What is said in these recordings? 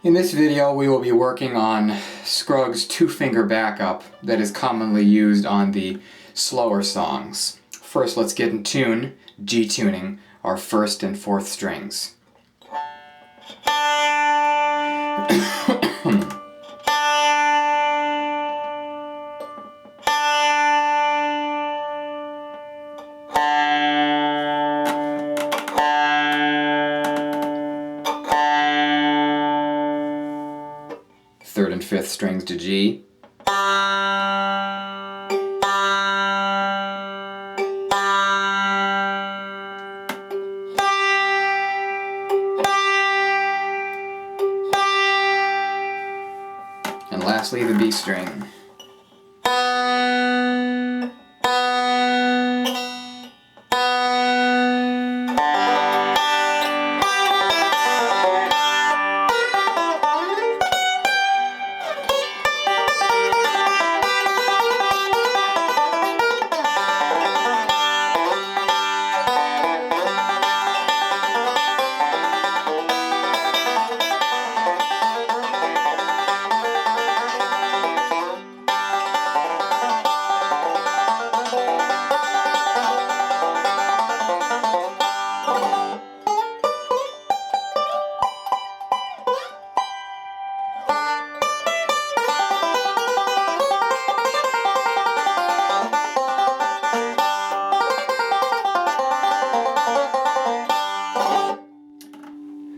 In this video we will be working on Scruggs' two-finger backup that is commonly used on the slower songs. First, let's get in tune, G-tuning our first and fourth strings. Third and fifth strings to G. And lastly, the B string.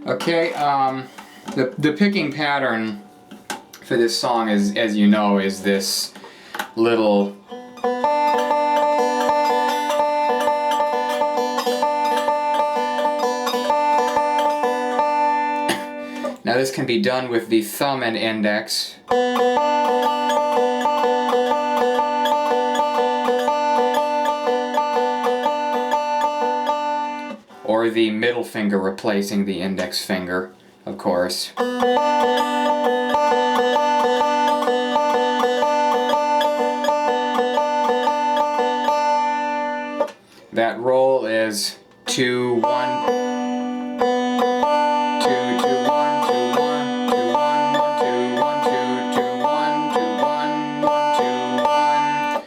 Okay, the picking pattern for this song is, as you know, is this little now this can be done with the thumb and index. Or the middle finger replacing the index finger, of course. That roll is 2, 1, 2, 2, 1, 2, 1, 2, 1, 2, 1, 2, 2, 1, 2, 1, 1, 2, 1,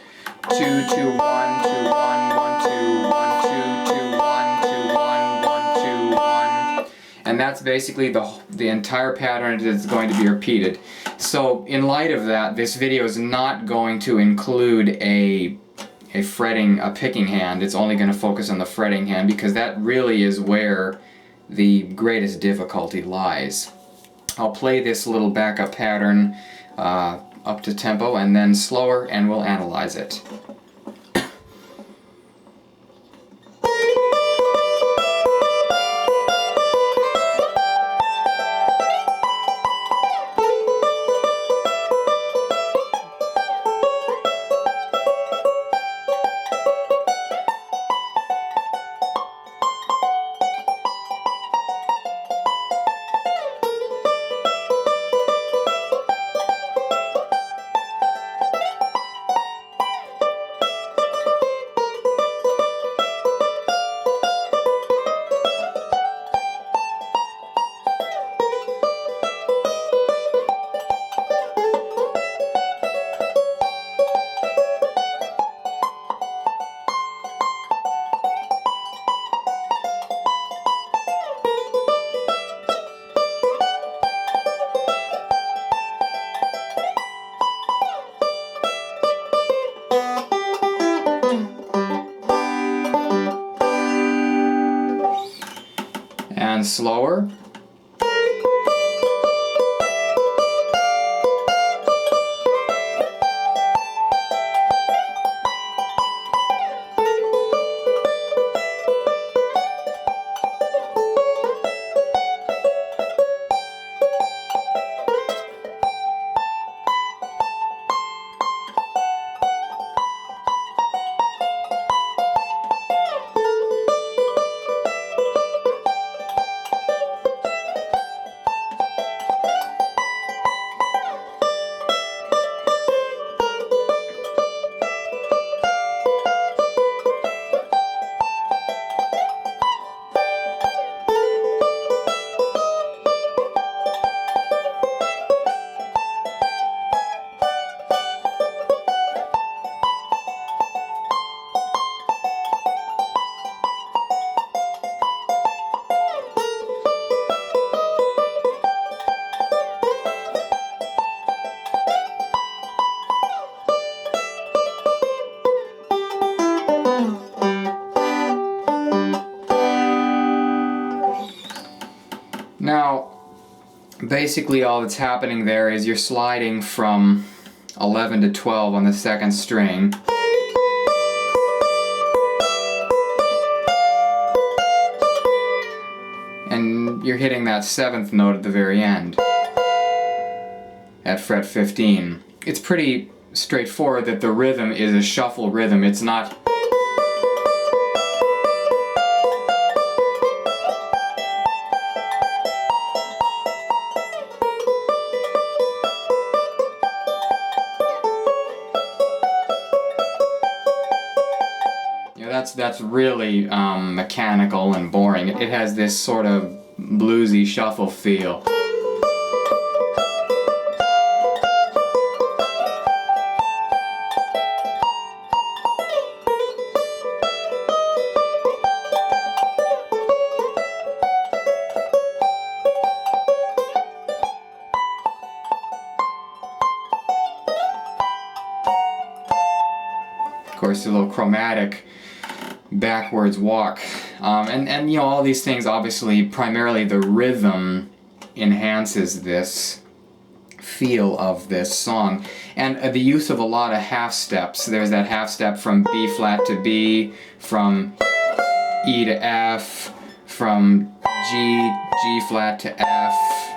2, 2, 1, 2, 1, 1, 2, 1, 2, 2, 1, 2, 1, 2, 1, 2, 1. And that's basically the entire pattern that's going to be repeated. So in light of that, this video is not going to include a picking hand. It's only going to focus on the fretting hand because that really is where the greatest difficulty lies. I'll play this little backup pattern up to tempo and then slower, and we'll analyze it. And slower. Now, basically all that's happening there is you're sliding from 11 to 12 on the second string. And you're hitting that 7th note at the very end, at fret 15. It's pretty straightforward that the rhythm is a shuffle rhythm. It's not that's really mechanical and boring. It has this sort of bluesy shuffle feel. Of course, a little chromatic backwards walk, and you know, all these things, obviously primarily the rhythm enhances this feel of this song, and the use of a lot of half steps. There's that half step from B flat to B, from E to F, from G flat to F,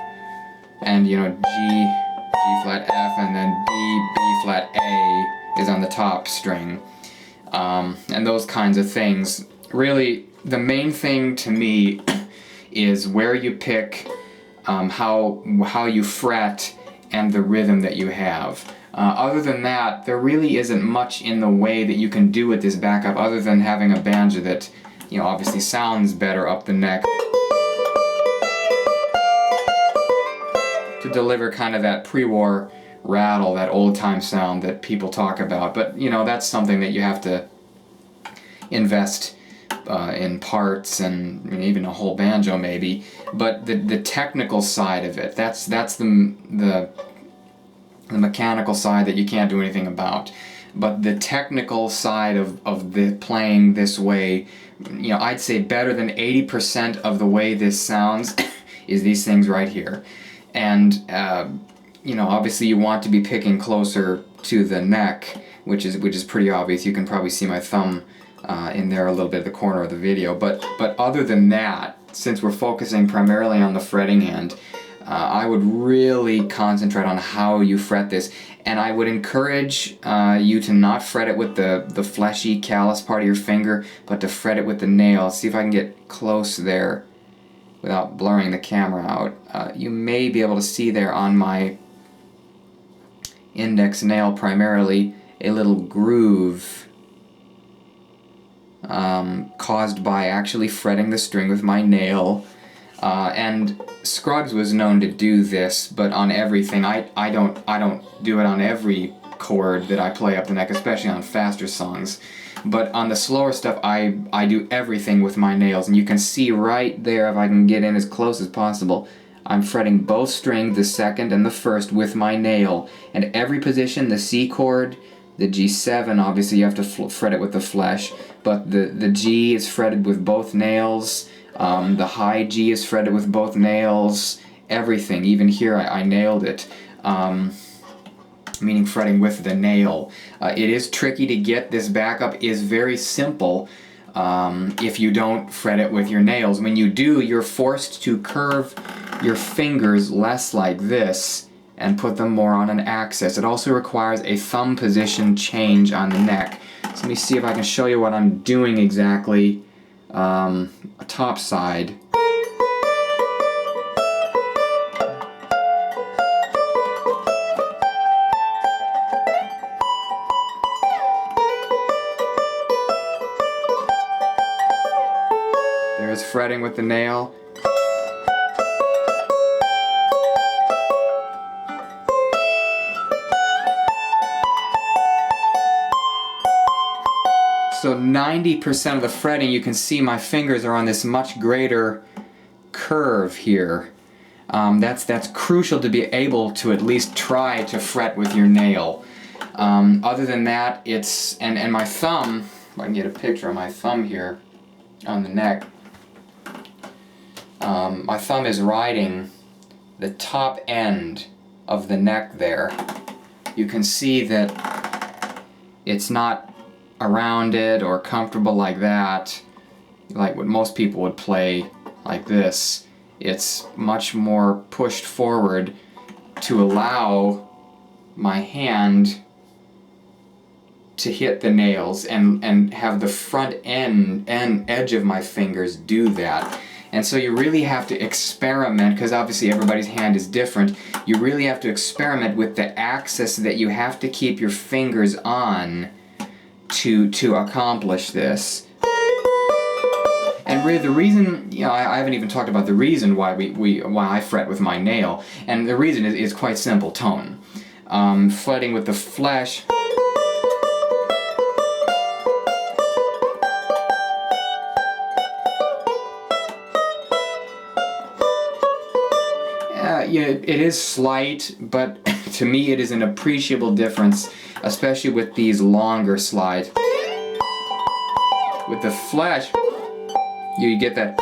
and you know, G flat F, and then B flat A is on the top string. And those kinds of things. Really, the main thing to me is where you pick, how you fret, and the rhythm that you have. Other than that, there really isn't much in the way that you can do with this backup other than having a banjo that, you know, obviously sounds better up the neck to deliver kind of that pre-war rattle, that old-time sound that people talk about. But, you know, that's something that you have to invest in parts and even a whole banjo maybe. But the technical side of it, that's the mechanical side that you can't do anything about. But the technical side of the playing this way, you know, I'd say better than 80% of the way this sounds is these things right here. And you know, obviously you want to be picking closer to the neck, which is pretty obvious. You can probably see my thumb in there a little bit at the corner of the video. But other than that, since we're focusing primarily on the fretting hand, I would really concentrate on how you fret this. And I would encourage you to not fret it with the fleshy, callous part of your finger, but to fret it with the nail. See if I can get close there without blurring the camera out. You may be able to see there on my index nail primarily a little groove caused by actually fretting the string with my nail. And Scruggs was known to do this, but on everything. I don't do it on every chord that I play up the neck, especially on faster songs. But on the slower stuff, I do everything with my nails, and you can see right there, if I can get in as close as possible, I'm fretting both strings, the second and the first, with my nail. And every position, the C chord, the G7, obviously you have to fret it with the flesh, but the G is fretted with both nails, the high G is fretted with both nails, everything. Even here I nailed it, meaning fretting with the nail. It is tricky to get. This backup is very simple if you don't fret it with your nails. When you do, you're forced to curve your fingers less like this and put them more on an axis. It also requires a thumb position change on the neck. So let me see if I can show you what I'm doing exactly. Top side. There's fretting with the nail. So 90% of the fretting, you can see my fingers are on this much greater curve here. That's crucial to be able to at least try to fret with your nail. Other than that, it's, and my thumb, if I can get a picture of my thumb here on the neck, my thumb is riding the top end of the neck there. You can see that it's not around it or comfortable like that, like what most people would play like this. It's much more pushed forward to allow my hand to hit the nails and have the front end and edge of my fingers do that. And so you really have to experiment, because obviously everybody's hand is different. You really have to experiment with the axis that you have to keep your fingers on to accomplish this. And really the reason, you know, I haven't even talked about the reason why why I fret with my nail. And the reason is quite simple: tone. Fretting with the flesh yeah, it is slight, but to me it is an appreciable difference, especially with these longer slides. With the flesh, you get that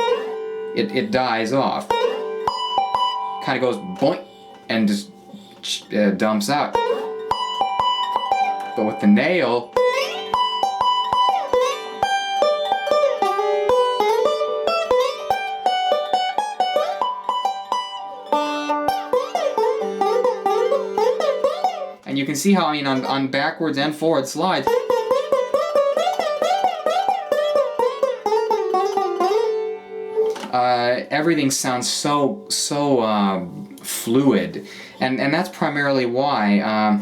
it dies off. Kind of goes boink and just dumps out. But with the nail, and you can see how, I mean, on backwards and forward slides, everything sounds so fluid, and that's primarily why.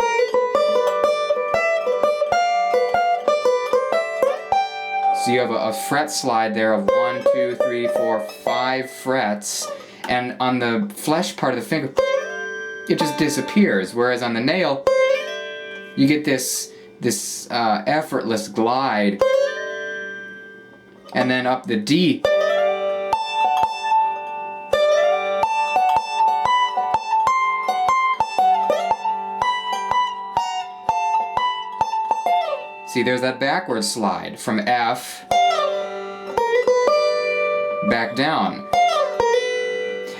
So you have a fret slide there of 1, 2, 3, 4, 5 frets, and on the flesh part of the finger, it just disappears. Whereas on the nail, you get this effortless glide, and then up the D. See, there's that backward slide from F back down.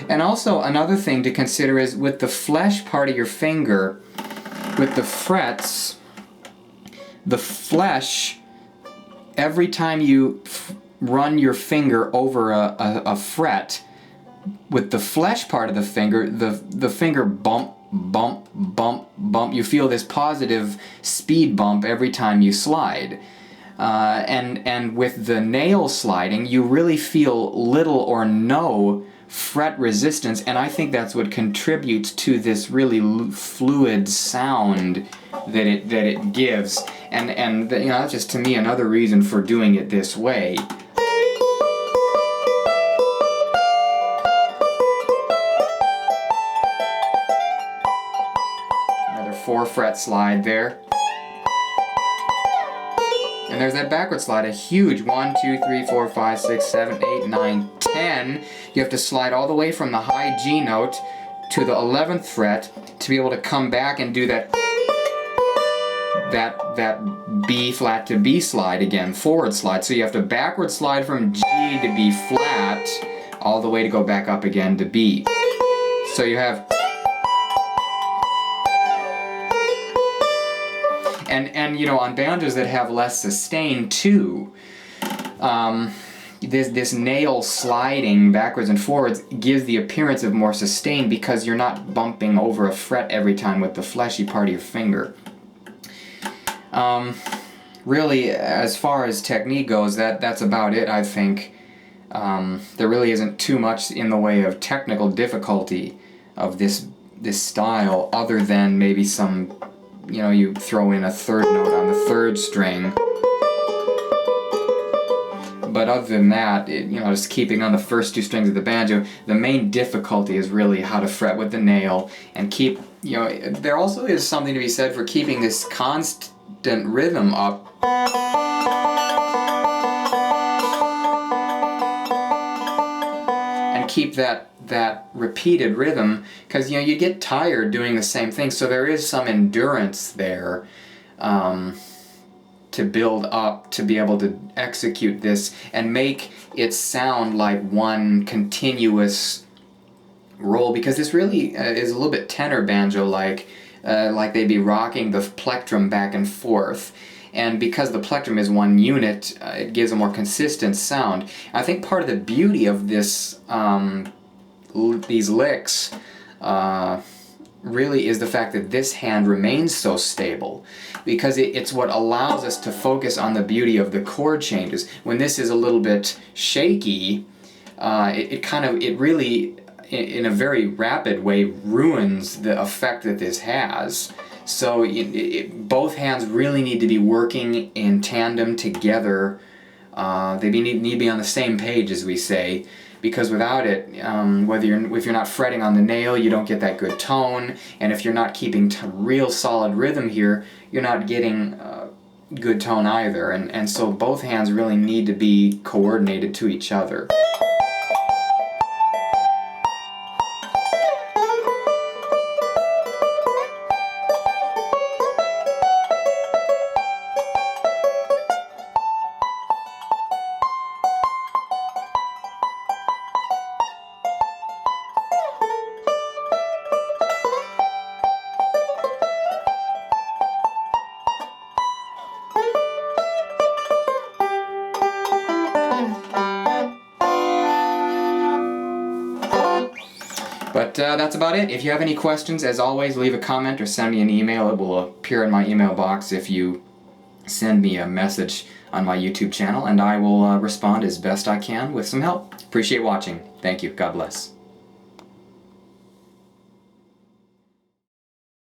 And also another thing to consider is with the flesh part of your finger, with the frets, the flesh, every time you run your finger over a fret, with the flesh part of the finger, the finger bump, bump, bump, bump. You feel this positive speed bump every time you slide. And with the nail sliding, you really feel little or no fret resistance, and I think that's what contributes to this really fluid sound that it gives. And you know, that's just to me another reason for doing it this way. Another 4 fret slide there. And there's that backward slide, a huge 1, 2, 3, 4, 5, 6, 7, 8, 9, 10. You have to slide all the way from the high G note to the 11th fret to be able to come back and do that B flat to B slide again, forward slide. So you have to backward slide from G to B flat all the way to go back up again to B. So you have and you know, on banjos that have less sustain too, this nail sliding backwards and forwards gives the appearance of more sustain because you're not bumping over a fret every time with the fleshy part of your finger. Really, as far as technique goes, that's about it, I think. There really isn't too much in the way of technical difficulty of this style, other than maybe some, you know, you throw in a third note on the 3rd string. But other than that, you know, just keeping on the first 2 strings of the banjo, the main difficulty is really how to fret with the nail and keep, you know, there also is something to be said for keeping this constant rhythm up. And keep that repeated rhythm, because, you know, you get tired doing the same thing, so there is some endurance there. to build up to be able to execute this and make it sound like one continuous roll, because this really is a little bit tenor banjo like they'd be rocking the plectrum back and forth. And because the plectrum is one unit, it gives a more consistent sound. I think part of the beauty of this, these licks, really is the fact that this hand remains so stable, because it's what allows us to focus on the beauty of the chord changes. When this is a little bit shaky, it really, in a very rapid way, ruins the effect that this has. So both hands really need to be working in tandem together. They need to be on the same page, as we say, because without it, if you're not fretting on the nail, you don't get that good tone, and if you're not keeping real solid rhythm here, you're not getting good tone either. And so both hands really need to be coordinated to each other. But that's about it. If you have any questions, as always, leave a comment or send me an email. It will appear in my email box if you send me a message on my YouTube channel, and I will respond as best I can with some help. Appreciate watching. Thank you. God bless.